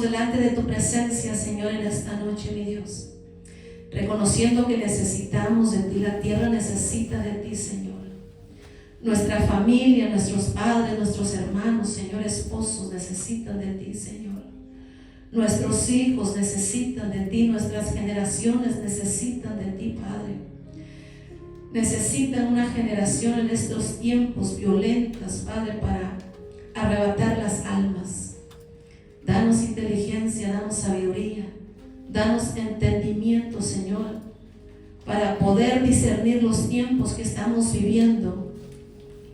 Delante de tu presencia, Señor, en esta noche, mi Dios, reconociendo que necesitamos de ti, la tierra necesita de ti, Señor. Nuestra familia, nuestros padres, nuestros hermanos, Señor, esposos necesitan de ti, Señor. Nuestros hijos necesitan de ti, nuestras generaciones necesitan de ti, Padre. Necesitan una generación en estos tiempos violentas, Padre, para arrebatar las almas. Danos inteligencia, danos sabiduría, danos entendimiento, Señor, para poder discernir los tiempos que estamos viviendo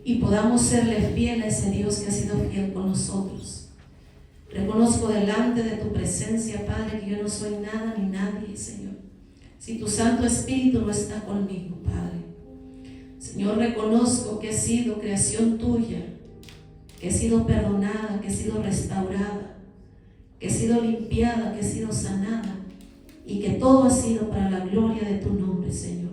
y podamos serle fiel a ese Dios que ha sido fiel con nosotros. Reconozco delante de tu presencia, Padre, que yo no soy nada ni nadie, Señor, si tu Santo Espíritu no está conmigo, Padre. Señor, reconozco que he sido creación tuya, que he sido perdonada, que he sido restaurada, que he sido limpiada, que he sido sanada y que todo ha sido para la gloria de tu nombre, Señor.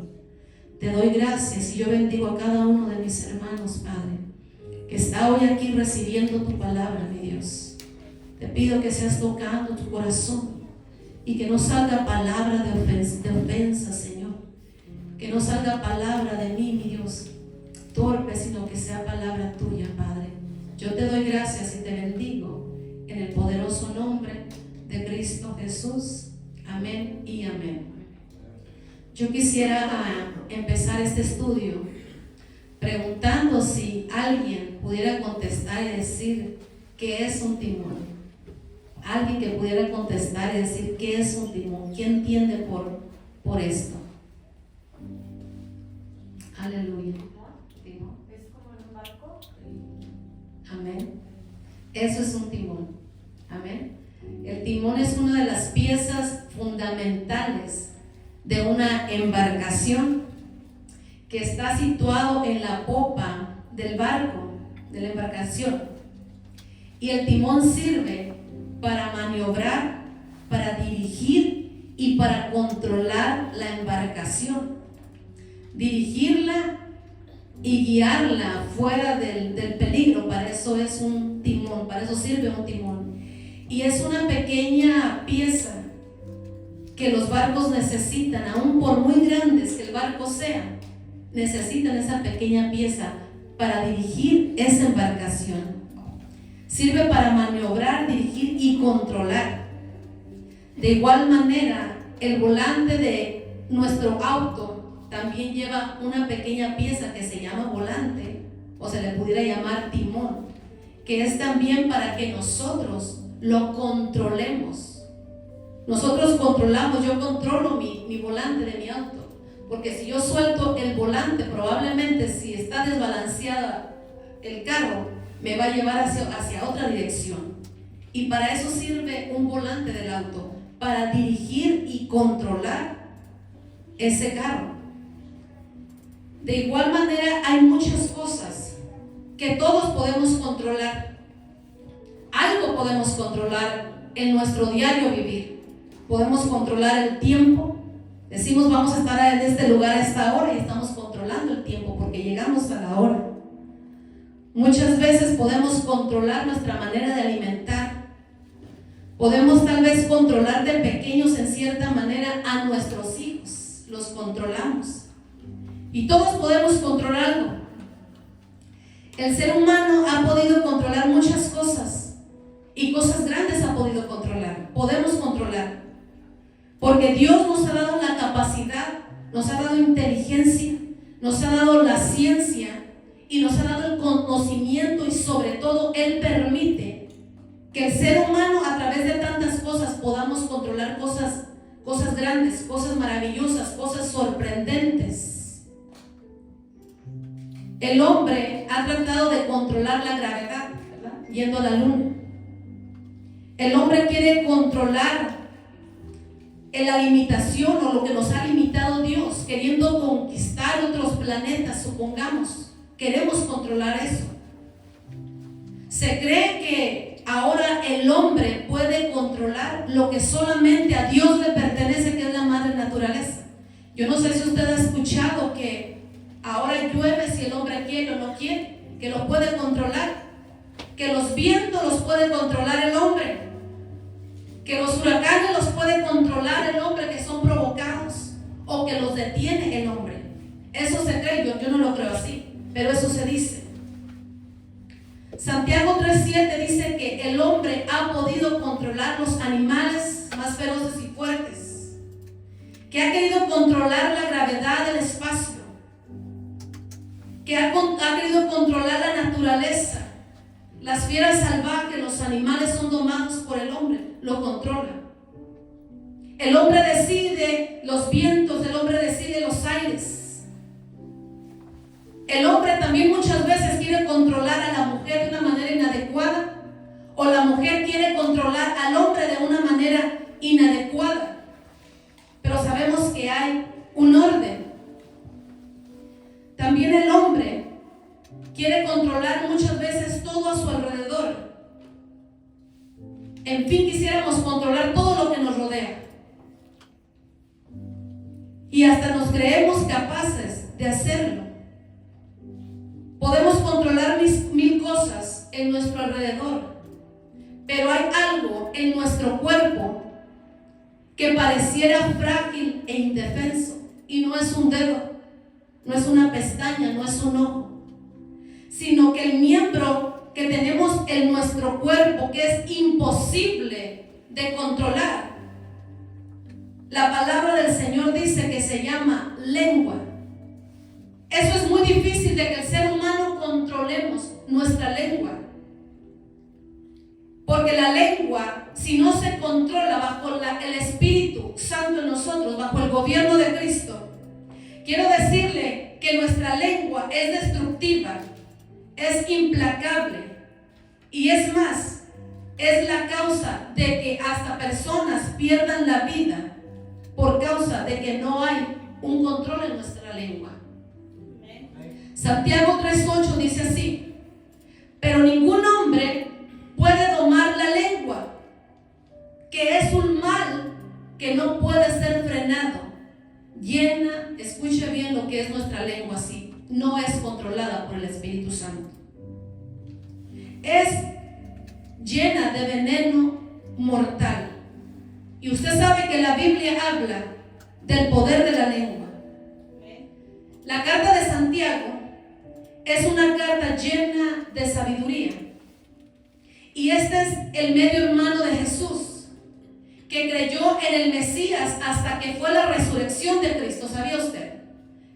Te doy gracias y yo bendigo a cada uno de mis hermanos, Padre, que está hoy aquí recibiendo tu palabra, mi Dios. Te pido que seas tocando tu corazón y que no salga palabra de ofensa, Señor. Que no salga palabra de mí, mi Dios, torpe, sino que sea palabra tuya, Padre. Yo te doy gracias y te bendigo en el poderoso nombre de Cristo Jesús. Amén y amén. Yo quisiera empezar este estudio preguntando si alguien pudiera contestar y decir qué es un timón. Alguien que pudiera contestar y decir qué es un timón. ¿Quién entiende por esto? Aleluya. ¿Timón? ¿Es como en un barco? Amén. Eso es un timón. Amén. El timón es una de las piezas fundamentales de una embarcación que está situado en la popa del barco, de la embarcación. Y el timón sirve para maniobrar, para dirigir y para controlar la embarcación. Dirigirla y guiarla fuera del peligro. Para eso es un timón, para eso sirve un timón. Y es una pequeña pieza que los barcos necesitan, aún por muy grandes que el barco sea, necesitan esa pequeña pieza para dirigir esa embarcación. Sirve para maniobrar, dirigir y controlar. De igual manera, el volante de nuestro auto también lleva una pequeña pieza que se llama volante, o se le pudiera llamar timón, que es también para que nosotros lo controlemos. Nosotros controlamos, yo controlo mi volante de mi auto, porque si yo suelto el volante, probablemente si está desbalanceada el carro, me va a llevar hacia otra dirección. Y para eso sirve un volante del auto, para dirigir y controlar ese carro. De igual manera, hay muchas cosas que todos podemos controlar. Algo podemos controlar en nuestro diario vivir. Podemos controlar el tiempo. Decimos vamos a estar en este lugar a esta hora y estamos controlando el tiempo porque llegamos a la hora. Muchas veces podemos controlar nuestra manera de alimentar. Podemos tal vez controlar de pequeños en cierta manera a nuestros hijos. Los controlamos. Y todos podemos controlar algo. El ser humano ha podido controlar muchas cosas. Y cosas grandes ha podido controlar. Podemos controlar. Porque Dios nos ha dado la capacidad, nos ha dado inteligencia, nos ha dado la ciencia y nos ha dado el conocimiento, y sobre todo Él permite que el ser humano a través de tantas cosas podamos controlar cosas grandes, cosas maravillosas, cosas sorprendentes. El hombre ha tratado de controlar la gravedad, ¿verdad? Yendo a la luna. El hombre quiere controlar la limitación o lo que nos ha limitado Dios, queriendo conquistar otros planetas, supongamos. Queremos controlar eso. Se cree que ahora el hombre puede controlar lo que solamente a Dios le pertenece, que es la madre naturaleza. Yo no sé si usted ha escuchado que ahora llueve si el hombre quiere o no quiere, que lo puede controlar, que los vientos los puede controlar el hombre. que los huracanes los puede controlar el hombre, que son provocados, o que los detiene el hombre. Eso se cree, yo no lo creo así, pero eso se dice. Santiago 3:7 dice que el hombre ha podido controlar los animales más feroces y fuertes, que ha querido controlar la gravedad del espacio, que ha querido controlar la naturaleza. Las fieras salvajes, los animales son domados por el hombre, lo controla. El hombre decide los vientos, el hombre decide los aires. El hombre también muchas veces quiere controlar a la mujer de una manera inadecuada, o la mujer quiere controlar al hombre de una manera inadecuada. Pero sabemos que hay un orden. También el hombre quiere controlar muchas veces todo a su alrededor. En fin, quisiéramos controlar todo lo que nos rodea. Y hasta nos creemos capaces de hacerlo. Podemos controlar mil cosas en nuestro alrededor, pero hay algo en nuestro cuerpo que pareciera frágil e indefenso, y no es un dedo, no es una pestaña, no es un ojo, sino que el miembro que tenemos en nuestro cuerpo, que es imposible de controlar, la palabra del Señor dice que se llama lengua. Eso es muy difícil de que el ser humano controlemos nuestra lengua. Porque la lengua, si no se controla bajo el Espíritu Santo en nosotros, bajo el gobierno de Cristo, quiero decirle que nuestra lengua es destructiva, es implacable, y es más, es la causa de que hasta personas pierdan la vida por causa de que no hay un control en nuestra lengua. Santiago 3:8 dice así: pero ningún hombre puede domar la lengua, que es un mal que no puede ser frenado. Llena, escuche bien lo que es nuestra lengua, así, no es controlada por el Espíritu Santo. Es llena de veneno mortal. Y usted sabe que la Biblia habla del poder de la lengua. La carta de Santiago es una carta llena de sabiduría. Y este es el medio hermano de Jesús, que creyó en el Mesías hasta que fue la resurrección de Cristo. ¿Sabía usted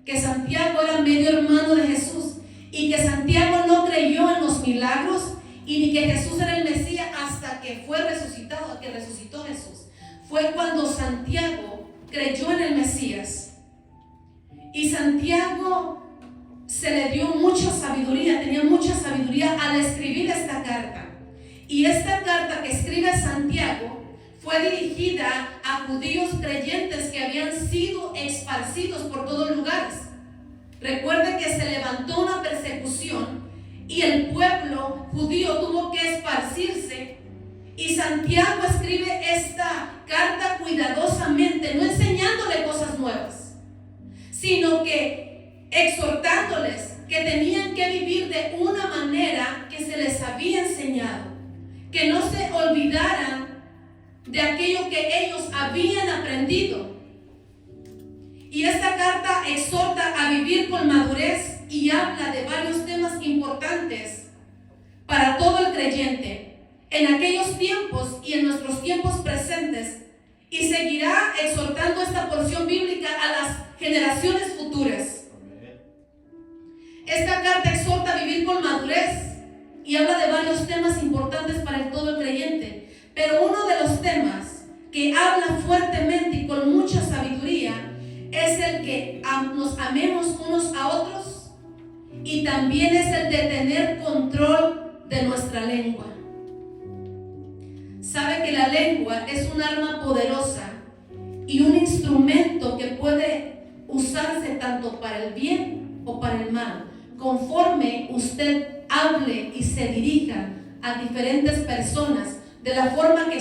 que Santiago era medio hermano de Jesús? Y que Santiago no creyó en los milagros y ni que Jesús era el Mesías hasta que fue resucitado, que resucitó Jesús. Fue cuando Santiago creyó en el Mesías. Y Santiago se le dio mucha sabiduría, tenía mucha sabiduría al escribir esta carta. Y esta carta que escribe Santiago fue dirigida a judíos creyentes que habían sido esparcidos por todos lugares. Recuerde que se levantó una persecución y el pueblo judío tuvo que esparcirse. Y Santiago escribe esta carta cuidadosamente, no enseñándole cosas nuevas, sino que exhortándoles que tenían que vivir de una manera que se les había enseñado, que no se olvidaran de aquello que ellos habían aprendido. Y esta carta exhorta a vivir con madurez y habla de varios temas importantes para todo el creyente en aquellos tiempos y en nuestros tiempos presentes, y seguirá exhortando esta porción bíblica a las generaciones futuras. Esta carta exhorta a vivir con madurez y habla de varios temas importantes para todo el creyente, pero uno de los temas que habla fuertemente y con mucha sabiduría es el que nos amemos unos a otros, y también es el de tener control de nuestra lengua. Sabe que la lengua es un arma poderosa y un instrumento que puede usarse tanto para el bien o para el mal, conforme usted hable y se dirija a diferentes personas, de la forma que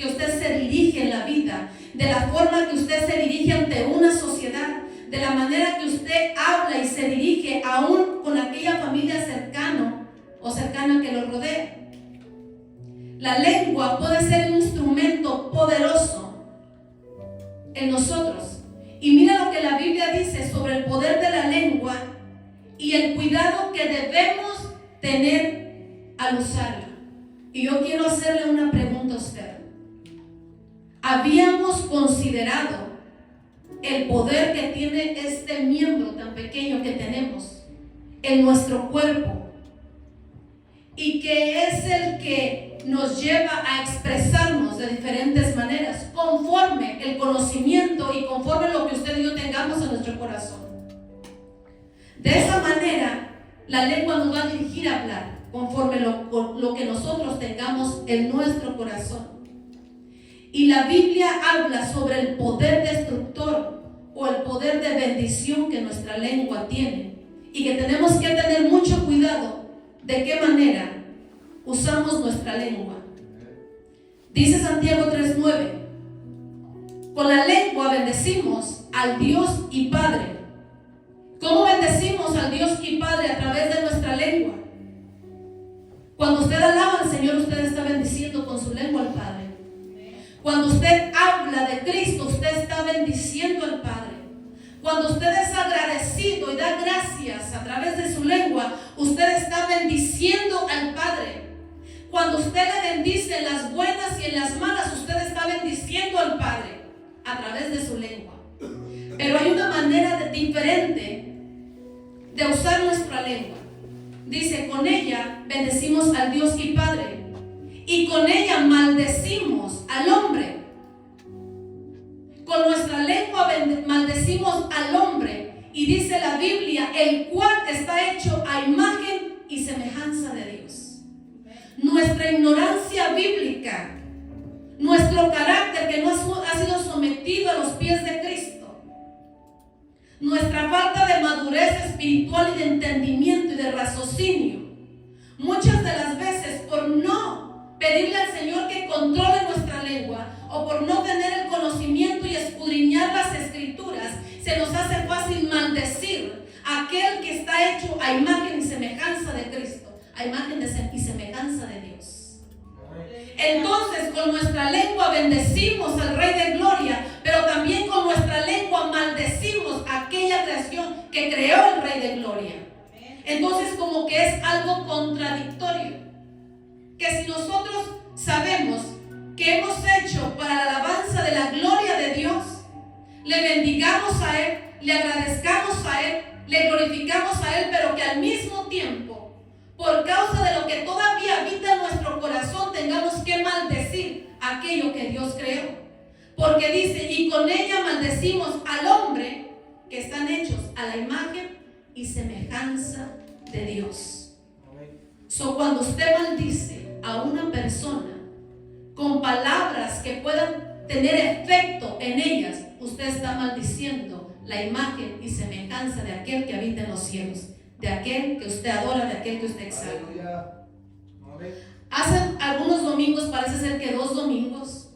usted se dirige en la vida, de la forma que usted se dirige ante una sociedad, de la manera que usted habla y se dirige aún con aquella familia cercana o cercana que lo rodea. La lengua puede ser un instrumento en nosotros. Y mira lo que la Biblia dice sobre el poder de la lengua y el cuidado que debemos tener al usarla. Y yo quiero hacerle una pregunta a usted. ¿Habíamos considerado el poder que tiene este miembro tan pequeño que tenemos en nuestro cuerpo y que es el que nos lleva a expresarnos de diferentes maneras conforme el conocimiento y conforme lo que usted y yo tengamos en nuestro corazón? De esa manera la lengua nos va a dirigir a hablar conforme lo que nosotros tengamos en nuestro corazón. Y la Biblia habla sobre el poder destructor o el poder de bendición que nuestra lengua tiene, y que tenemos que tener mucho cuidado de qué manera usamos nuestra lengua. Dice Santiago 3:9: con la lengua bendecimos al Dios y Padre. ¿Cómo bendecimos al Dios y Padre? A través de nuestra lengua. Cuando usted alaba al Señor, usted está bendiciendo con su lengua al Padre. Cuando usted habla de Cristo, usted está bendiciendo al Padre. Cuando usted es agradecido y da gracias a través de su lengua, usted está bendiciendo al Padre. Cuando usted le bendice en las buenas y en las malas, usted está bendiciendo al Padre a través de su lengua. Pero hay una manera diferente de usar nuestra lengua. Dice: con ella bendecimos al Dios y Padre, y con ella maldecimos al hombre. Con nuestra lengua maldecimos al hombre, y dice la Biblia, el cual está hecho a imagen y semejanza de Dios. Nuestra ignorancia bíblica, nuestro carácter que no ha sido sometido a los pies de Cristo, nuestra falta de madurez espiritual y de entendimiento y de raciocinio, muchas de las veces por no pedirle al Señor que controle nuestra lengua, o por no tener el conocimiento y escudriñar las escrituras, se nos hace fácil maldecir a aquel que está hecho a imagen y semejanza de Cristo, a imagen y semejanza de Dios. Entonces, con nuestra lengua bendecimos al Rey de Gloria, pero también con nuestra lengua maldecimos a aquella creación que creó el Rey de Gloria. Entonces, como que es algo contradictorio, que si nosotros sabemos que hemos hecho para la alabanza de la gloria de Dios, le bendigamos a Él, le agradezcamos a Él, le glorificamos a Él, pero que al mismo tiempo, por causa de lo que todavía habita en nuestro corazón, tengamos que maldecir aquello que Dios creó. Porque dice: y con ella maldecimos al hombre, que están hechos a la imagen y semejanza de Dios. Cuando usted maldice a una persona con palabras que puedan tener efecto en ellas, usted está maldiciendo la imagen y semejanza de aquel que habita en los cielos, de aquel que usted adora, de aquel que usted exalta. Hace algunos domingos, parece ser que 2 domingos,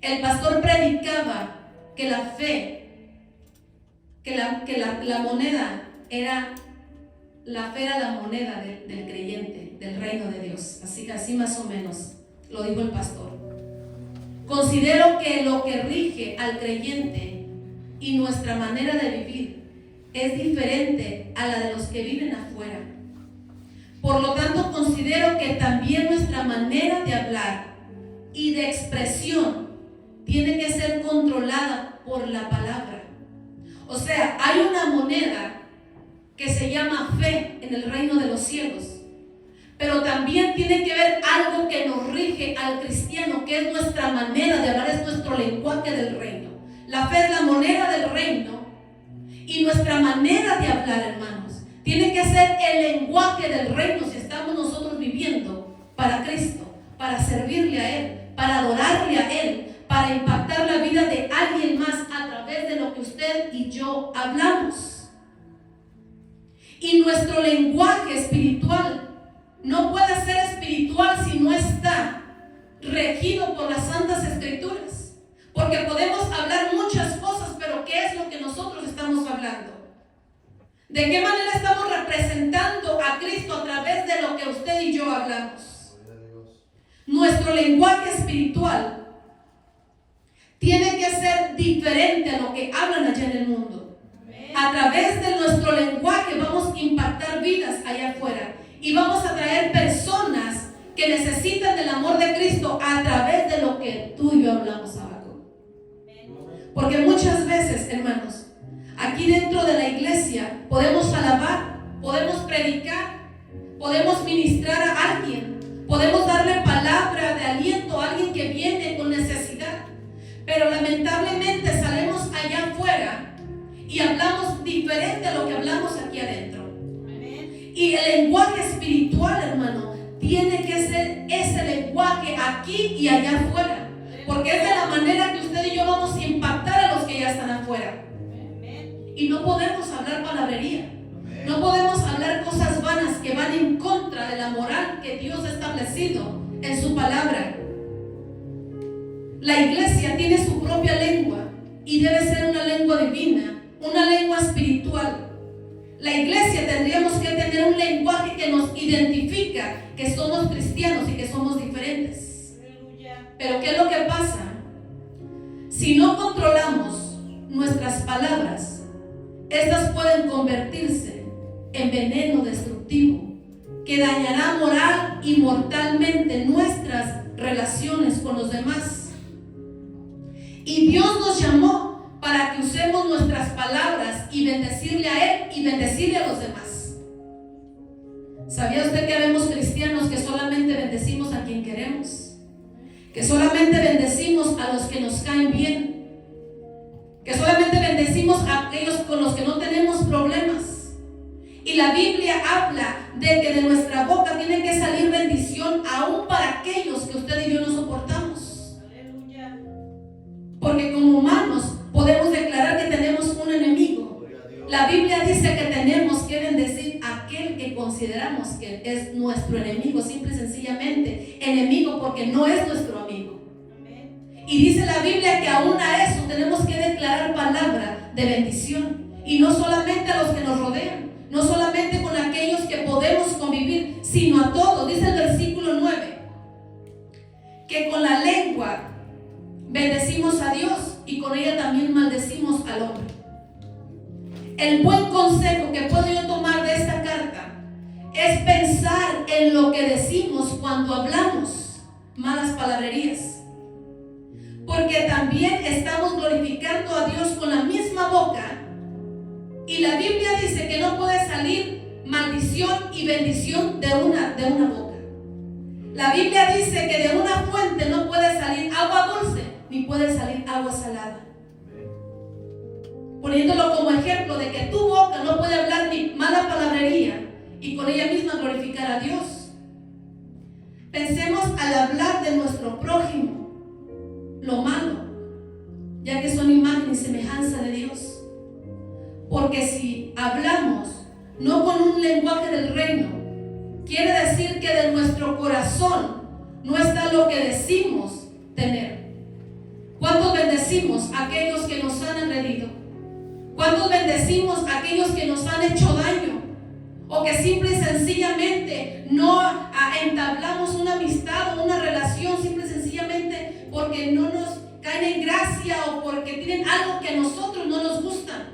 el pastor predicaba que la fe, que la moneda era, la fe era la moneda del creyente, del reino de Dios. Así más o menos lo dijo el pastor. Considero que lo que rige al creyente y nuestra manera de vivir es diferente a la de los que viven afuera. Por lo tanto, considero que también nuestra manera de hablar y de expresión tiene que ser controlada por la palabra. O sea, hay una moneda que se llama fe en el reino de los cielos, pero también tiene que haber algo que nos rige al cristiano, que es nuestra manera de hablar, es nuestro lenguaje del reino. La fe es la moneda del reino, y nuestra manera de hablar, hermanos, tiene que ser el lenguaje del reino si estamos nosotros viviendo para Cristo, para servirle a Él, para adorarle a Él, para impactar la vida de alguien más a través de lo que usted y yo hablamos. Y nuestro lenguaje espiritual no puede ser espiritual si no está regido por las santas escrituras. Porque podemos hablar muchas cosas, pero ¿qué es lo que nosotros estamos hablando? ¿De qué manera estamos representando a Cristo a través de lo que usted y yo hablamos? Nuestro lenguaje espiritual tiene que ser hablar diferente a lo que hablan allá en el mundo. A través de nuestro lenguaje vamos a impactar vidas allá afuera y vamos a traer personas que necesitan del amor de Cristo a través de lo que tú y yo hablamos, Habacuc. Porque muchas veces, hermanos, aquí dentro de la iglesia podemos alabar, podemos predicar, podemos ministrar a alguien, podemos darle palabra de aliento a alguien que viene con necesidad, pero lamentablemente salimos allá afuera y hablamos diferente a lo que hablamos aquí adentro. Y el lenguaje espiritual, hermano, tiene que ser ese lenguaje aquí y allá afuera, porque es de la manera que usted y yo vamos a impactar a los que ya están afuera. Y no podemos hablar palabrería, no podemos hablar cosas vanas que van en contra de la moral que Dios ha establecido en su palabra. La iglesia tiene su propia lengua y debe ser una lengua divina, una lengua espiritual. La iglesia tendríamos que tener un lenguaje que nos identifica que somos cristianos y que somos diferentes. Pero ¿qué es lo que pasa? Si no controlamos nuestras palabras, estas pueden convertirse en veneno destructivo que dañará moral y mortalmente nuestras relaciones con los demás. Y Dios nos llamó para que usemos nuestras palabras y bendecirle a Él y bendecirle a los demás. ¿Sabía usted que habemos cristianos que solamente bendecimos a quien queremos? Que solamente bendecimos a los que nos caen bien, que solamente bendecimos a aquellos con los que no tenemos problemas. Y la Biblia habla de que de nuestra boca tiene que salir bendición aún para aquellos que usted y yo no soportamos. Aleluya. Porque como humanos podemos declarar que tenemos un enemigo. La Biblia dice que tenemos que bendecir a aquel que consideramos que es nuestro enemigo, simple y sencillamente enemigo, porque no es nuestro amigo. Y dice la Biblia que aún a eso tenemos que declarar palabra de bendición, y no solamente a los que nos rodean, no solamente con aquellos que podemos convivir, sino a todos. Dice el versículo 9 que con la lengua bendecimos a Dios y con ella también maldecimos al hombre. El buen consejo que puedo yo tomar de esta carta es pensar en lo que decimos cuando hablamos malas palabrerías, porque también estamos glorificando a Dios con la misma boca. Y la Biblia dice que no puede salir maldición y bendición de una boca. La Biblia dice que de una fuente no puede salir agua dulce ni puede salir agua salada, poniéndolo como ejemplo de que tu boca no puede hablar ni mala palabrería y con ella misma glorificar a Dios. Pensemos al hablar de nuestro prójimo lo malo, ya que son imagen y semejanza de Dios. Porque si hablamos no con un lenguaje del reino, quiere decir que de nuestro corazón no está lo que decimos tener. ¿Cuántos bendecimos a aquellos que nos han agredido? ¿Cuántos bendecimos a aquellos que nos han hecho daño? O que simple y sencillamente no entablamos una amistad o una relación simple y sencillamente porque no nos caen en gracia o porque tienen algo que a nosotros no nos gusta.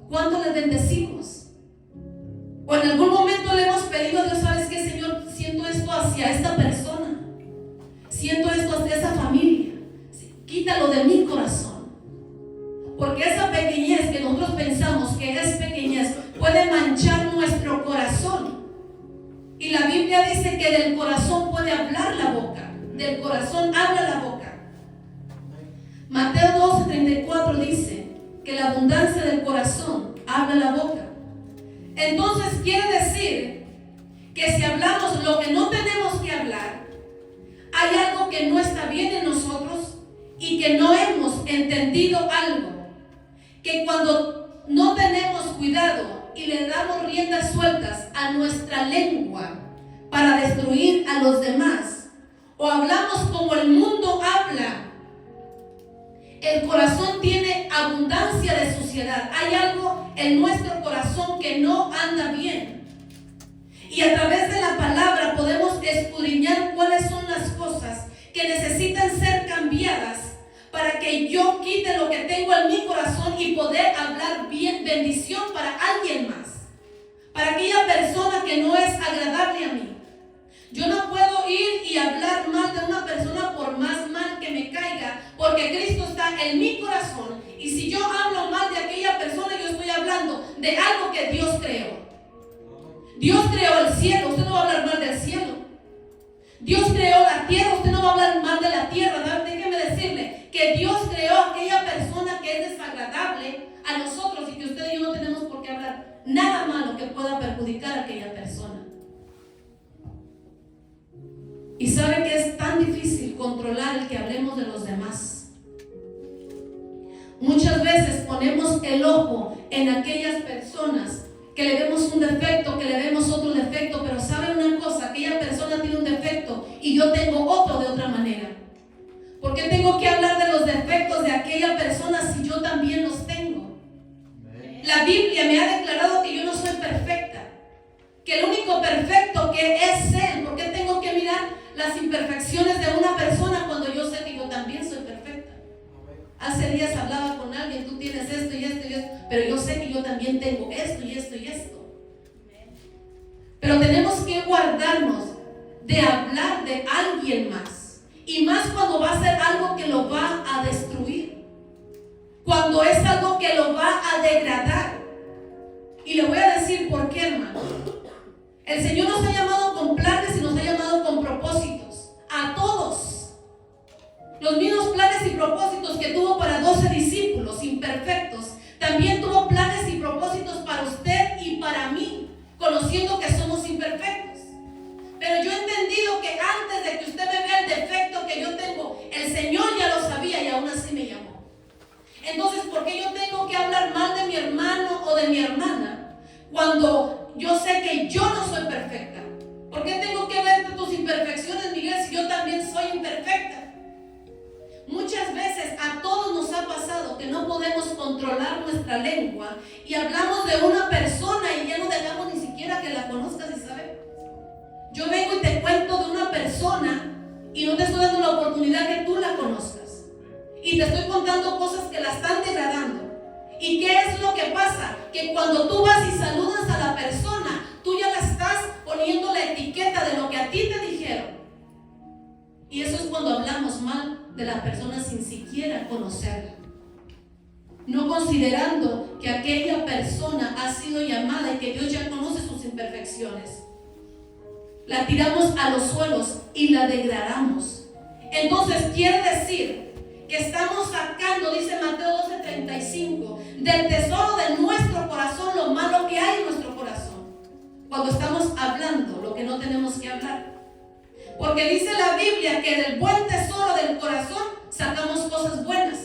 ¿Cuánto les bendecimos? O en algún momento le hemos pedido a Dios, ¿sabes qué, Señor? Siento esto hacia esta persona, siento esto hacia esa familia, quítalo de mi corazón. Porque esa pequeñez que nosotros pensamos que es pequeñez puede manchar nuestro corazón. Y la Biblia dice que del corazón puede hablar la boca, del corazón habla la boca. Mateo 12:34 dice que la abundancia del corazón habla la boca. Entonces quiere decir que si hablamos lo que no tenemos que hablar, hay algo que no está bien en nosotros y que no hemos entendido algo, que cuando no tenemos cuidado y le damos riendas sueltas a nuestra lengua para destruir a los demás, o hablamos como el mundo habla, el corazón tiene abundancia de suciedad. Hay algo en nuestro corazón que no anda bien. Y a través de la palabra podemos escudriñar cuáles son las cosas que necesitan ser cambiadas para para que yo quite lo que tengo en mi corazón y poder hablar bien, bendición para alguien más, para aquella persona que no es agradable a mí. Yo no puedo ir y hablar mal de una persona por más mal que me caiga, porque Cristo está en mi corazón. Y si yo hablo mal de aquella persona, yo estoy hablando de algo que Dios creó. Dios creó el cielo, usted no va a hablar mal del cielo. Dios creó la tierra, usted no va a hablar mal de la tierra. Déjeme decirle que Dios creó a aquella persona que es desagradable a nosotros y que usted y yo no tenemos por qué hablar nada malo que pueda perjudicar a aquella persona. Y sabe que es tan difícil controlar el que hablemos de los demás. Muchas veces ponemos el ojo en aquellas personas que le vemos un defecto, que le vemos otro defecto, pero ¿saben una cosa? Aquella persona tiene un defecto y yo tengo otro de otra manera. ¿Por qué tengo que hablar de los defectos de aquella persona si yo también los tengo? La Biblia me ha declarado que yo no soy perfecta, que el único perfecto que es Él. ¿Por qué tengo que mirar las imperfecciones de una persona cuando yo sé que yo también soy perfecta? Hace días hablaba con alguien, tú tienes esto y esto y esto, pero yo sé que yo también tengo esto y esto y esto. Pero tenemos que guardarnos de hablar de alguien más, y más cuando va a ser algo que lo va a destruir, cuando es algo que lo va a degradar. Y le voy a decir por qué, hermano. El Señor nos ha llamado con planes y nos ha llamado con propósitos, a todos. Los mismos planes y propósitos que tuvo para 12 discípulos imperfectos, también tuvo planes y propósitos para usted y para mí, conociendo que somos imperfectos. Pero yo he entendido que antes de que usted me vea el defecto que yo tengo, el Señor ya lo sabía y aún así me llamó. Entonces, ¿por qué yo tengo que hablar mal de mi hermano o de mi hermana cuando yo sé que yo no soy perfecta? ¿Por qué tengo que ver tus imperfecciones, Miguel, si yo también soy imperfecta? Muchas veces a todos nos ha pasado que no podemos controlar nuestra lengua y hablamos de una persona y ya no dejamos ni siquiera que la conozcas, y sabe. Yo vengo y te cuento de una persona y no te estoy dando la oportunidad que tú la conozcas. Y te estoy contando cosas que la están degradando. ¿Y qué es lo que pasa? Que cuando tú vas y saludas a la persona, tú ya la estás poniendo la etiqueta de lo que a ti te dijeron. Y eso es cuando hablamos mal de la persona sin siquiera conocerla, no considerando que aquella persona ha sido llamada y que Dios ya conoce sus imperfecciones. La tiramos a los suelos y la degradamos. Entonces quiere decir que estamos sacando, dice Mateo 12:35, del tesoro de nuestro corazón lo malo que hay en nuestro corazón, cuando estamos hablando lo que no tenemos que hablar. Porque dice la Biblia que del buen tesoro del corazón sacamos cosas buenas,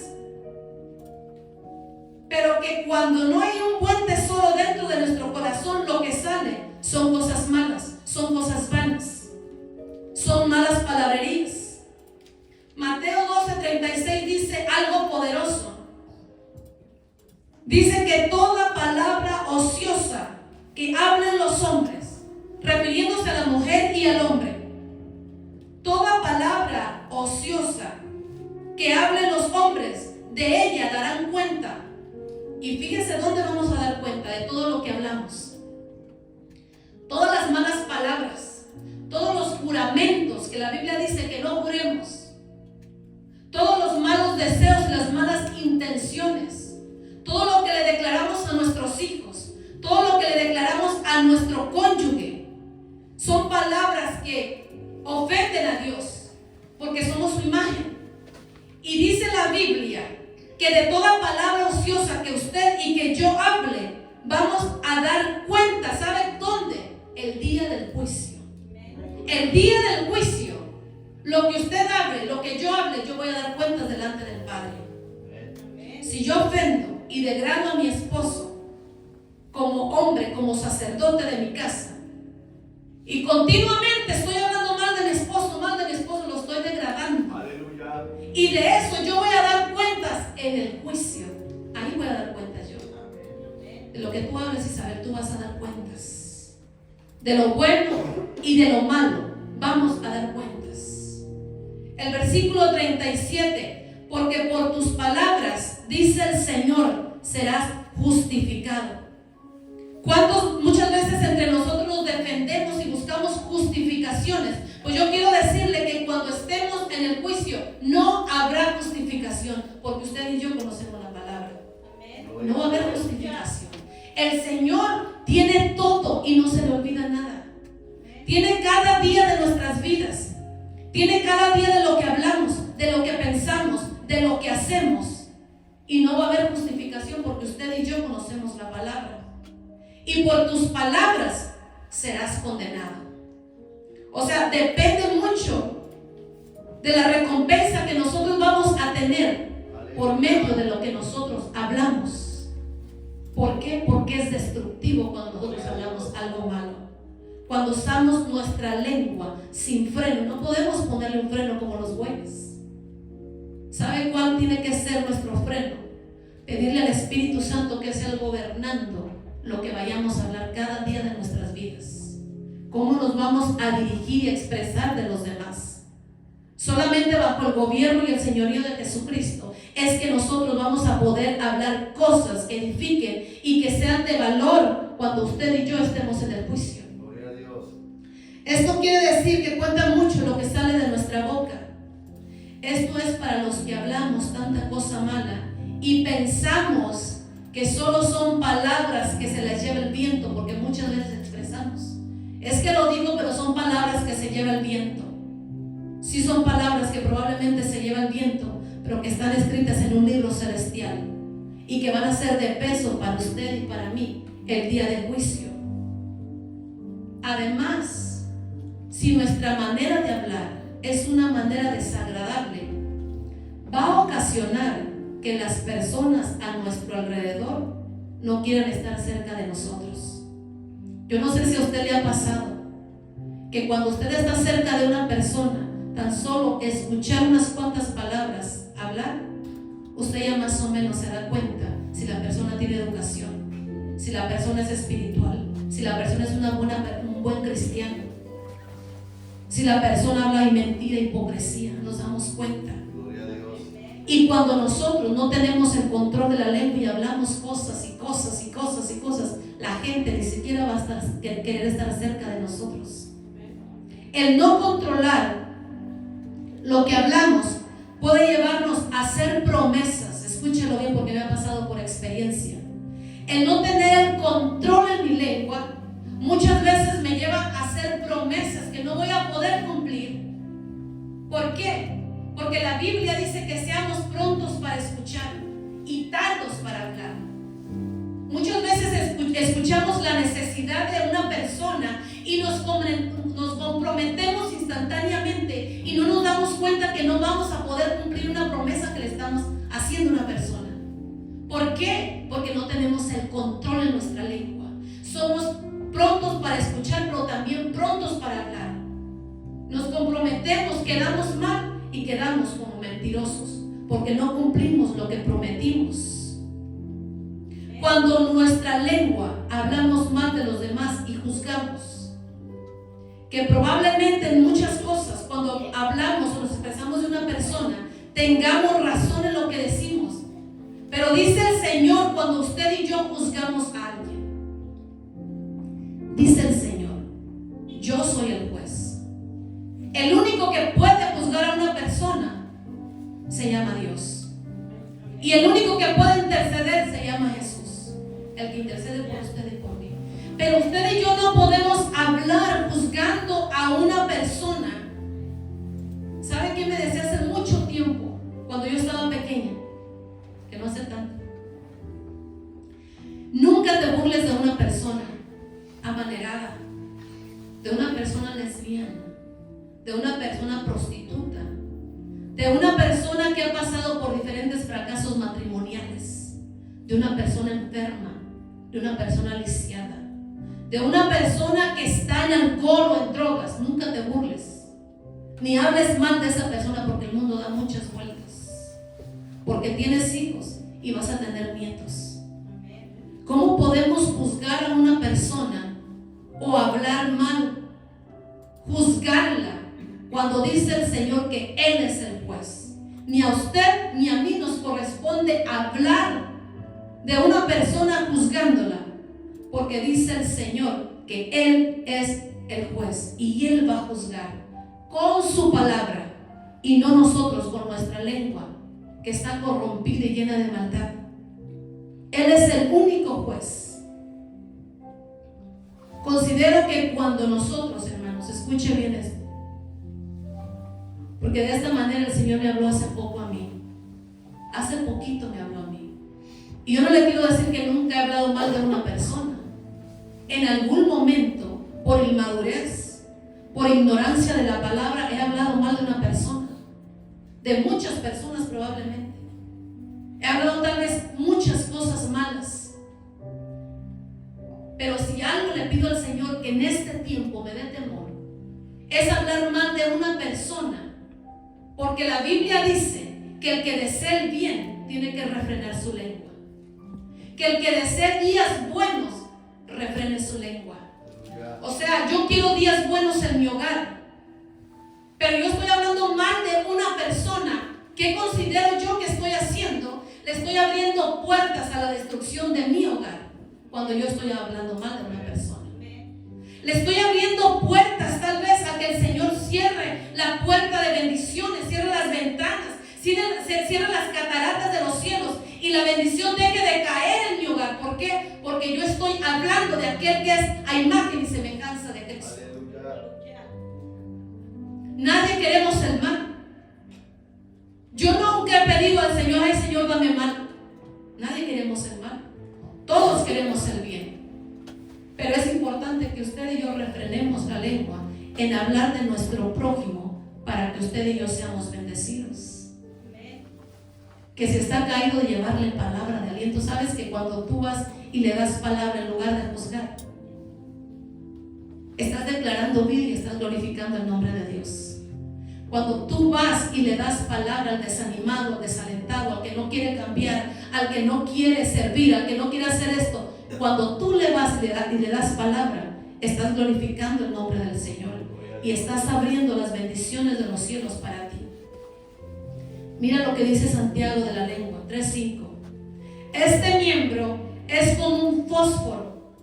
pero que cuando no hay un buen tesoro dentro de nuestro corazón, lo que sale son cosas malas, son cosas vanas, son malas palabrerías. Mateo 12:36 dice algo poderoso. Dice que toda palabra ociosa que hablan los hombres, refiriéndose a la mujer y al hombre, toda palabra ociosa que hablen los hombres, de ella darán cuenta. Y fíjense dónde vamos a dar cuenta de todo lo que hablamos. Todas las malas palabras, todos los juramentos que la Biblia dice que no juremos, todos los malos deseos y las malas intenciones, todo lo que le declaramos a nuestros hijos, todo lo que le declaramos a nuestro cónyuge, son palabras que ofenden a Dios, porque somos su imagen. Y dice la Biblia que de toda palabra ociosa que usted y que yo hable, vamos a dar cuenta. ¿Sabe dónde? El día del juicio. El día del juicio, lo que usted hable, lo que yo hable, yo voy a dar cuentas delante del Padre. Si yo ofendo y degrado a mi esposo como hombre, como sacerdote de mi casa, y continuamente estoy hablando mal de mi esposo, lo estoy degradando. Aleluya. Y de eso yo voy a dar cuentas en el juicio. Ahí voy a dar cuentas yo. De lo que tú hables, Isabel, tú vas a dar cuentas. De lo bueno y de lo malo vamos a dar cuentas. El versículo 37. porque por tus palabras, dice el Señor, serás justificado. ¿Cuántos muchas veces entre nosotros nos defendemos y buscamos justificaciones? Pues yo quiero decirle que cuando estemos en el juicio no habrá justificación, porque usted y yo conocemos la palabra. No va a haber justificación. El Señor tiene todo y no se le olvida nada. Tiene cada día de nuestras vidas. Tiene cada día de lo que hablamos, de lo que pensamos, de lo que hacemos. Y no va a haber justificación porque usted y yo conocemos la palabra. Y por tus palabras serás condenado. O sea, depende mucho de la recompensa que nosotros vamos a tener por medio de lo que nosotros hablamos. ¿Por qué? Porque es destructivo cuando nosotros hablamos algo malo. Cuando usamos nuestra lengua sin freno, no podemos ponerle un freno como los bueyes. ¿Sabe cuál tiene que ser nuestro freno? Pedirle al Espíritu Santo que sea el gobernando lo que vayamos a hablar cada día de nuestras vidas. Cómo nos vamos a dirigir y expresar de los demás. Solamente bajo el gobierno y el señorío de Jesucristo es que nosotros vamos a poder hablar cosas que edifiquen y que sean de valor cuando usted y yo estemos en el juicio. Gloria a Dios. Esto quiere decir que cuenta mucho lo que sale de nuestra boca. Esto es para los que hablamos tanta cosa mala y pensamos que solo son palabras que se les lleva el viento, porque muchas veces expresamos, es que lo digo, pero son palabras que se lleva el viento. Sí, son palabras que probablemente se lleva el viento, pero que están escritas en un libro celestial y que van a ser de peso para usted y para mí el día del juicio. Además, si nuestra manera de hablar es una manera desagradable, va a ocasionar que las personas a nuestro alrededor no quieran estar cerca de nosotros. Yo no sé si a usted le ha pasado que cuando usted está cerca de una persona, tan solo escuchar unas cuantas palabras hablar, usted ya más o menos se da cuenta si la persona tiene educación, si la persona es espiritual, si la persona es un buen cristiano, si la persona habla de mentira, hipocresía. Nos damos cuenta. Y cuando nosotros no tenemos el control de la lengua y hablamos cosas y cosas y cosas y cosas, la gente ni siquiera va a querer estar cerca de nosotros. El no controlar lo que hablamos puede llevarnos a hacer promesas. Escúchelo bien porque me ha pasado por experiencia. El no tener el control en mi lengua muchas veces me lleva a hacer promesas que no voy a poder cumplir. ¿Por qué? Porque la Biblia dice que seamos prontos para escuchar y tardos para hablar. Muchas veces escuchamos la necesidad de una persona y nos comprometemos instantáneamente y no nos damos cuenta que no vamos a poder cumplir una promesa que le estamos haciendo a una persona. ¿Por qué? Porque no tenemos el control en nuestra lengua. Somos prontos para escuchar, pero también prontos para hablar. Nos comprometemos, quedamos mal y quedamos como mentirosos porque no cumplimos lo que prometimos. Cuando nuestra lengua hablamos mal de los demás y juzgamos, que probablemente en muchas cosas cuando hablamos o nos expresamos de una persona tengamos razón en lo que decimos, pero dice el Señor, cuando usted y yo juzgamos a alguien, dice el Señor, yo soy el juez. El único que puede juzgar a una persona se llama Dios. Y el único que puede interceder se llama Jesús. El que intercede por usted y por mí. Pero usted y yo no podemos hablar juzgando a una persona. ¿Sabe qué me decía hace mucho tiempo? Cuando yo estaba pequeña. Que no hace tanto. Nunca te burles de una persona amanerada, de una persona lesbiana, de una persona prostituta, de una persona que ha pasado por diferentes fracasos matrimoniales, de una persona enferma, de una persona lisiada, de una persona que está en alcohol o en drogas. Nunca te burles, ni hables mal de esa persona, porque el mundo da muchas vueltas, porque tienes hijos y vas a tener nietos. ¿Cómo podemos juzgar a una persona o hablar mal, juzgarla, cuando dice el Señor que Él es el juez? Ni a usted ni a mí nos corresponde hablar de una persona juzgándola, porque dice el Señor que Él es el juez y Él va a juzgar con su palabra y no nosotros con nuestra lengua que está corrompida y llena de maldad. Él es el único juez. Considero que cuando nosotros, hermanos, escuche bien esto, porque de esta manera el Señor me habló hace poco a mí, hace poquito me habló a mí, y yo no le quiero decir que nunca he hablado mal de una persona. En algún momento, por inmadurez, por ignorancia de la palabra, he hablado mal de una persona, de muchas personas probablemente. He hablado tal vez muchas cosas malas. Pero si algo le pido al Señor que en este tiempo me dé temor, es hablar mal de una persona. Porque la Biblia dice que el que desea el bien tiene que refrenar su lengua. Que el que desea días buenos, refrene su lengua. O sea, yo quiero días buenos en mi hogar, pero yo estoy hablando mal de una persona. ¿Qué considero yo que estoy haciendo? Le estoy abriendo puertas a la destrucción de mi hogar cuando yo estoy hablando mal de una persona. Le estoy abriendo puertas tal vez a que el Señor cierre la puerta de bendiciones, cierre las ventanas, cierre las cataratas de los cielos y la bendición deje de caer en mi hogar. ¿Por qué? Porque yo estoy hablando de aquel que es a imagen y semejanza de Cristo. Nadie queremos el mal. Yo nunca he pedido al Señor, ay Señor, dame mal. Nadie queremos el mal. Todos queremos el bien. Pero es importante que usted y yo refrenemos la lengua en hablar de nuestro prójimo para que usted y yo seamos bendecidos. Que si está caído, de llevarle palabra de aliento. Sabes que cuando tú vas y le das palabra en lugar de juzgar, estás declarando vida y estás glorificando el nombre de Dios. Cuando tú vas y le das palabra al desanimado, al desalentado, al que no quiere cambiar, al que no quiere servir, al que no quiere hacer esto, cuando tú le vas y le das palabra, estás glorificando el nombre del Señor y estás abriendo las bendiciones de los cielos para ti. Mira lo que dice Santiago de la lengua 3:5. Este miembro es como un fósforo.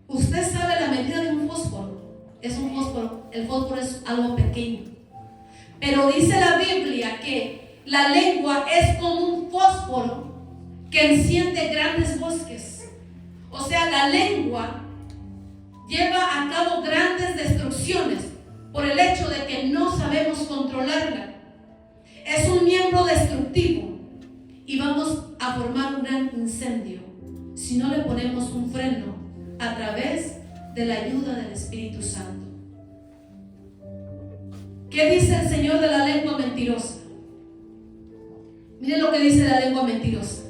Usted sabe la medida de un fósforo. Es un fósforo. El fósforo es algo pequeño. Pero dice la Biblia que la lengua es como un fósforo que enciende grandes bosques. O sea, la lengua lleva a cabo grandes destrucciones por el hecho de que no sabemos controlarla. Es un miembro destructivo y vamos a formar un gran incendio si no le ponemos un freno a través de la ayuda del Espíritu Santo. ¿Qué dice el Señor de la lengua mentirosa? Miren lo que dice la lengua mentirosa.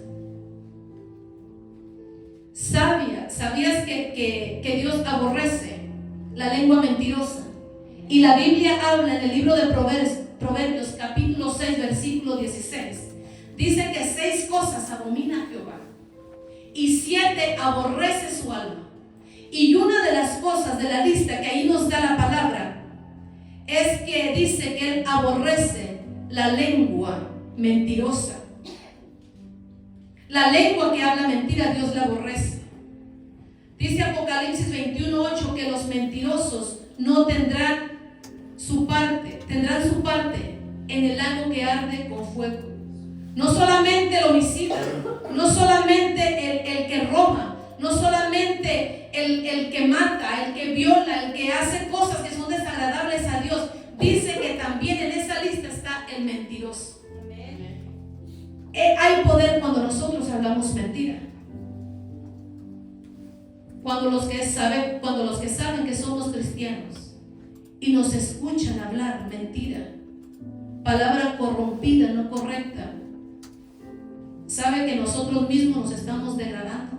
¿Sabías que Dios aborrece la lengua mentirosa? Y la Biblia habla en el libro de Proverbios capítulo 6 versículo 16. Dice que 6 cosas abomina Jehová y 7 aborrece su alma. Y una de las cosas de la lista que ahí nos da la palabra es que dice que Él aborrece la lengua mentirosa. La lengua que habla mentira, Dios la aborrece. Dice Apocalipsis 21:8 que los mentirosos no tendrán su parte en el lago que arde con fuego. No solamente el homicida, no solamente el que roba, no solamente el que mata, el que viola, el que hace cosas que son desagradables a Dios. Dice que también en esa lista está el mentiroso. Hay poder cuando nosotros hablamos mentira. Cuando los que saben que somos cristianos y nos escuchan hablar mentira, palabra corrompida, no correcta, sabe que nosotros mismos nos estamos degradando.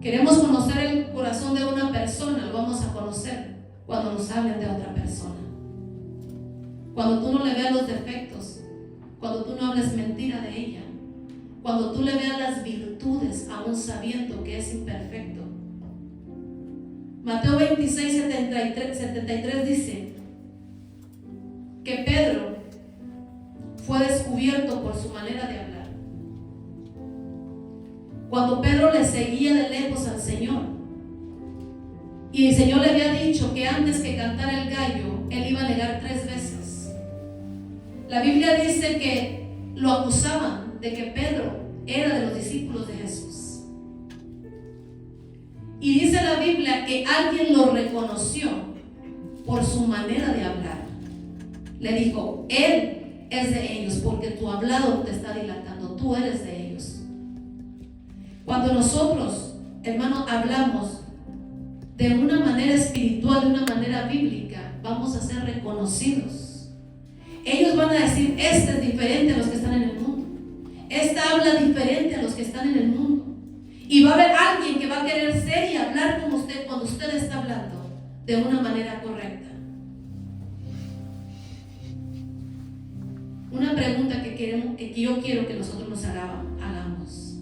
Queremos conocer el corazón de una persona, lo vamos a conocer cuando nos hablen de otra persona. Cuando tú no le veas los defectos, cuando tú no hables mentira de ella, cuando tú le veas las virtudes aún sabiendo que es imperfecto. Mateo 26:73 dice que Pedro fue fue descubierto por su manera de hablar. Cuando Pedro le seguía de lejos al Señor, y el Señor le había dicho que antes que cantara el gallo, él iba a negar 3 veces. La Biblia dice que lo acusaban de que Pedro era de los discípulos de Jesús. Y dice la Biblia que alguien lo reconoció por su manera de hablar. Le dijo: él es de ellos, porque tu hablado te está dilatando, tú eres de ellos. Cuando nosotros, hermanos, hablamos de una manera espiritual, de una manera bíblica, vamos a ser reconocidos. Ellos van a decir: este es diferente a los que están en el mundo, esta habla diferente a los que están en el mundo. Y va a haber alguien que va a querer ser y hablar con usted cuando usted está hablando de una manera correcta. Una pregunta que yo quiero que nosotros nos hagamos.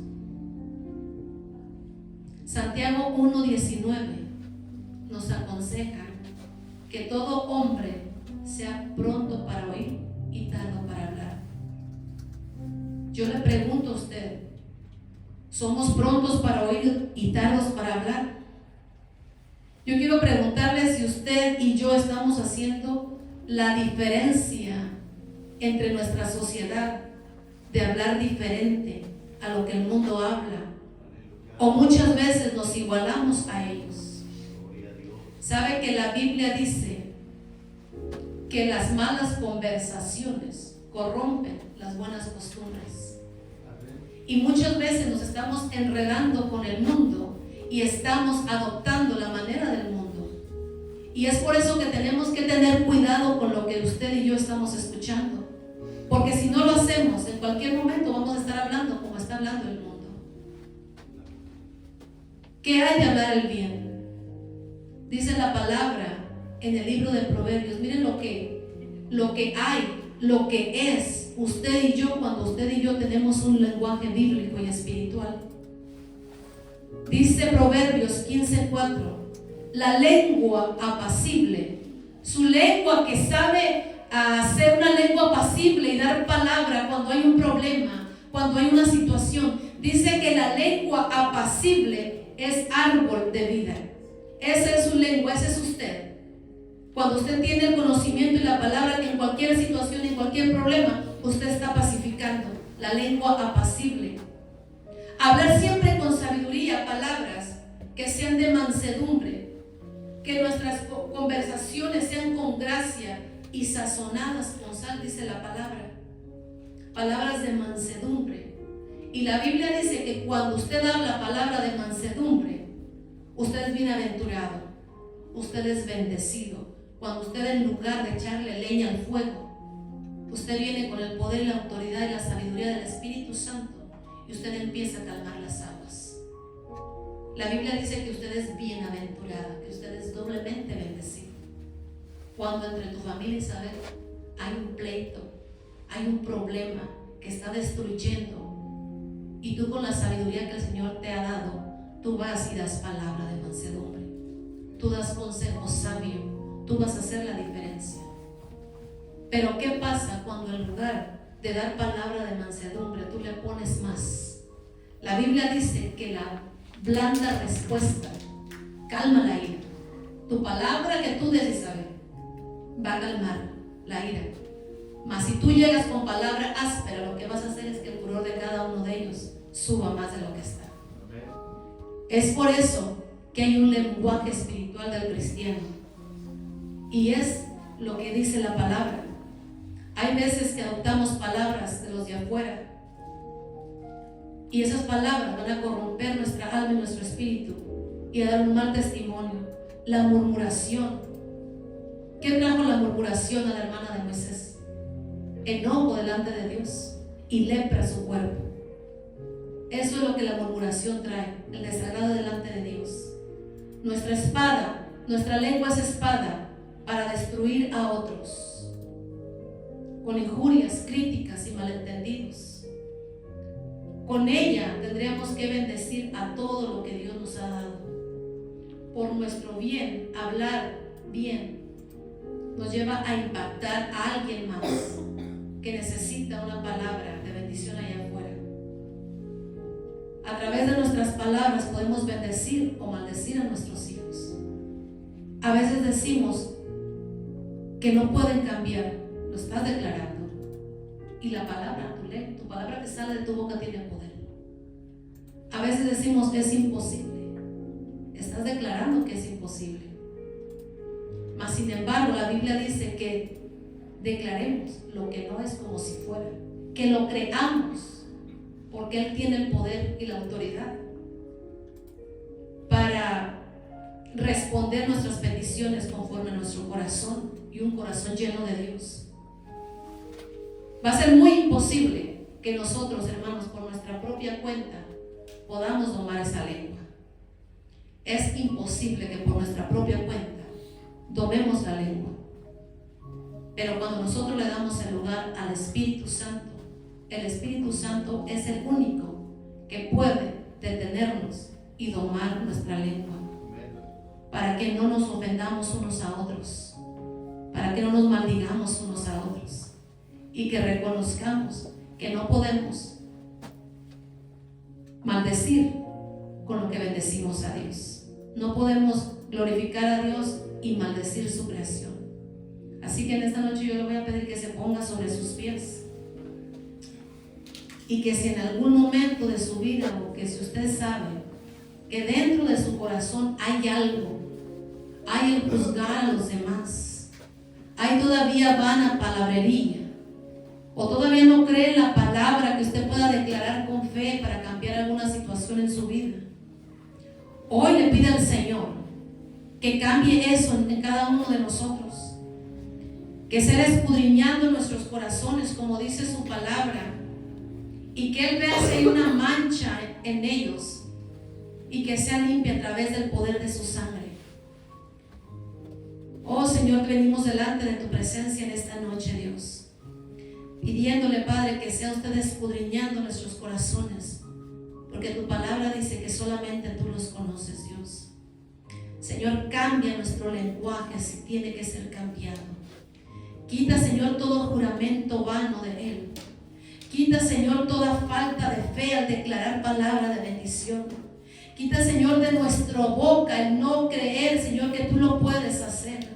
Santiago 1:19 nos aconseja que todo hombre sea pronto para oír y tardo para hablar. Yo le pregunto a usted: ¿somos prontos para oír y tardos para hablar? Yo quiero preguntarle si usted y yo estamos haciendo la diferencia entre nuestra sociedad de hablar diferente a lo que el mundo habla, o muchas veces nos igualamos a ellos. ¿Sabe que la Biblia dice que las malas conversaciones corrompen las buenas costumbres? Y muchas veces nos estamos enredando con el mundo y estamos adoptando la manera del mundo. Y es por eso que tenemos que tener cuidado con lo que usted y yo estamos escuchando. Porque si no lo hacemos, en cualquier momento vamos a estar hablando como está hablando el mundo. ¿Qué hay de hablar el bien? Dice la palabra en el libro de Proverbios. Miren lo que hay, lo que es usted y yo cuando usted y yo tenemos un lenguaje bíblico y espiritual. Dice Proverbios 15:4: la lengua apacible, su lengua que sabe hacer una lengua apacible y dar palabra cuando hay un problema, cuando hay una situación. Dice que la lengua apacible es árbol de vida. Esa es su lengua, ese es usted. Cuando usted tiene el conocimiento y la palabra, que en cualquier situación, en cualquier problema, usted está pacificando. La lengua apacible. Hablar siempre con sabiduría, palabras que sean de mansedumbre, que nuestras conversaciones sean con gracia y sazonadas con sal, dice la palabra. Palabras de mansedumbre. Y la Biblia dice que cuando usted habla palabra de mansedumbre, usted es bienaventurado, usted es bendecido. Cuando usted, en lugar de echarle leña al fuego, usted viene con el poder y la autoridad y la sabiduría del Espíritu Santo y usted empieza a calmar las aguas. La Biblia dice que usted es bienaventurada, que usted es doblemente bendecido. Cuando entre tu familia, Isabel, hay un pleito, hay un problema que está destruyendo, y tú, con la sabiduría que el Señor te ha dado, tú vas y das palabra de mansedumbre, tú das consejo sabio, tú vas a hacer la diferencia. Pero ¿qué pasa cuando en lugar de dar palabra de mansedumbre tú le pones más? La Biblia dice que la blanda respuesta calma la ira. Tu palabra que tú des, Isabel, va a calmar la ira. Mas si tú llegas con palabra áspera, lo que vas a hacer es que el furor de cada uno de ellos suba más de lo que está. Es por eso que hay un lenguaje espiritual del cristiano, y es lo que dice la palabra. Hay veces que adoptamos palabras de los de afuera, y esas palabras van a corromper nuestra alma y nuestro espíritu y a dar un mal testimonio. La murmuración. ¿Qué trajo la murmuración a la hermana de Moisés? Enojo delante de Dios y lepra a su cuerpo. Eso es lo que la murmuración trae, el desagrado delante de Dios. Nuestra espada, nuestra lengua es espada para destruir a otros, con injurias, críticas y malentendidos. Con ella tendríamos que bendecir a todo lo que Dios nos ha dado. Por nuestro bien, hablar bien nos lleva a impactar a alguien más que necesita una palabra de bendición allá afuera. A través de nuestras palabras podemos bendecir o maldecir a nuestros hijos. A veces decimos que no pueden cambiar, lo estás declarando. Y la palabra, tu palabra que sale de tu boca tiene poder. A veces decimos que es imposible. Estás declarando que es imposible. Mas sin embargo, la Biblia dice que declaremos lo que no es como si fuera, que lo creamos, porque Él tiene el poder y la autoridad para responder nuestras peticiones conforme a nuestro corazón, y un corazón lleno de Dios. Va a ser muy imposible que nosotros, hermanos, por nuestra propia cuenta podamos domar esa lengua. Es imposible que por nuestra propia cuenta domemos la lengua. Pero cuando nosotros le damos el lugar al Espíritu Santo, el Espíritu Santo es el único que puede detenernos y domar nuestra lengua, para que no nos ofendamos unos a otros, para que no nos maldigamos unos a otros, y que reconozcamos que no podemos maldecir con lo que bendecimos a Dios. No podemos glorificar a Dios y maldecir su creación. Así que en esta noche yo le voy a pedir que se ponga sobre sus pies, y que si en algún momento de su vida, o que si usted sabe que dentro de su corazón hay algo, hay el juzgar a los demás, hay todavía vana palabrería, o todavía no cree en la palabra que usted pueda declarar con fe para cambiar alguna situación en su vida, hoy le pide al Señor que cambie eso en cada uno de nosotros, que sea escudriñando nuestros corazones como dice su palabra, y que Él vea si hay una mancha en ellos y que sea limpia a través del poder de su sangre. Oh Señor, venimos delante de tu presencia en esta noche, Dios, pidiéndole, Padre, que sea usted escudriñando nuestros corazones, porque tu palabra dice que solamente tú los conoces, Dios. Señor, cambia nuestro lenguaje si tiene que ser cambiado. Quita, Señor, todo juramento vano de Él. Quita, Señor, toda falta de fe al declarar palabra de bendición. Quita, Señor, de nuestra boca el no creer, Señor, que tú lo puedes hacer.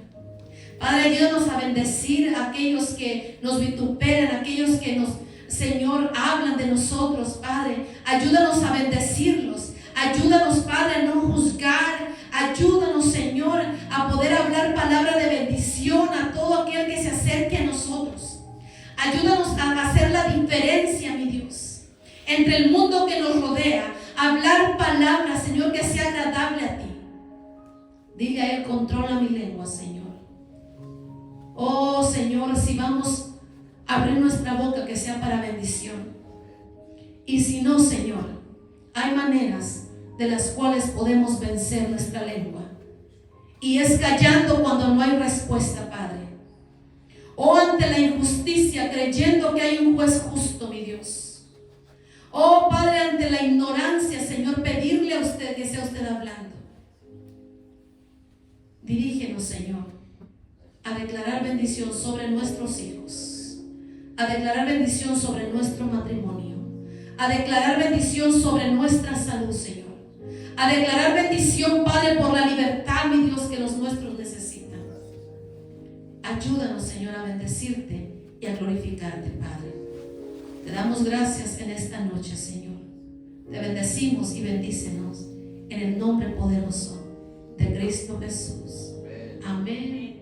Padre, ayúdanos a bendecir a aquellos que nos vituperan, a aquellos que nos, Señor, hablan de nosotros, Padre. Ayúdanos a bendecirlos. Ayúdanos, Padre, a no juzgar. Ayúdanos, Señor, a poder hablar palabra de bendición a todo aquel que se acerque a nosotros. Ayúdanos a hacer la diferencia, mi Dios, entre el mundo que nos rodea. Hablar palabras, Señor, que sea agradable a ti. Dile a Él, controla mi lengua, Señor. Oh, Señor, si vamos a abrir nuestra boca, que sea para bendición. Y si no, Señor, hay maneras de las cuales podemos vencer nuestra lengua. Y es callando cuando no hay respuesta, Padre. O ante la injusticia, creyendo que hay un juez justo, mi Dios. Oh, Padre, ante la ignorancia, Señor, pedirle a usted que sea usted hablando. Dirígenos, Señor, a declarar bendición sobre nuestros hijos, a declarar bendición sobre nuestro matrimonio, a declarar bendición sobre nuestra salud, Señor, a declarar bendición, Padre, por la libertad, mi Dios, que los nuestros necesitan. Ayúdanos, Señor, a bendecirte y a glorificarte, Padre. Te damos gracias en esta noche, Señor. Te bendecimos y bendícenos en el nombre poderoso de Cristo Jesús. Amén.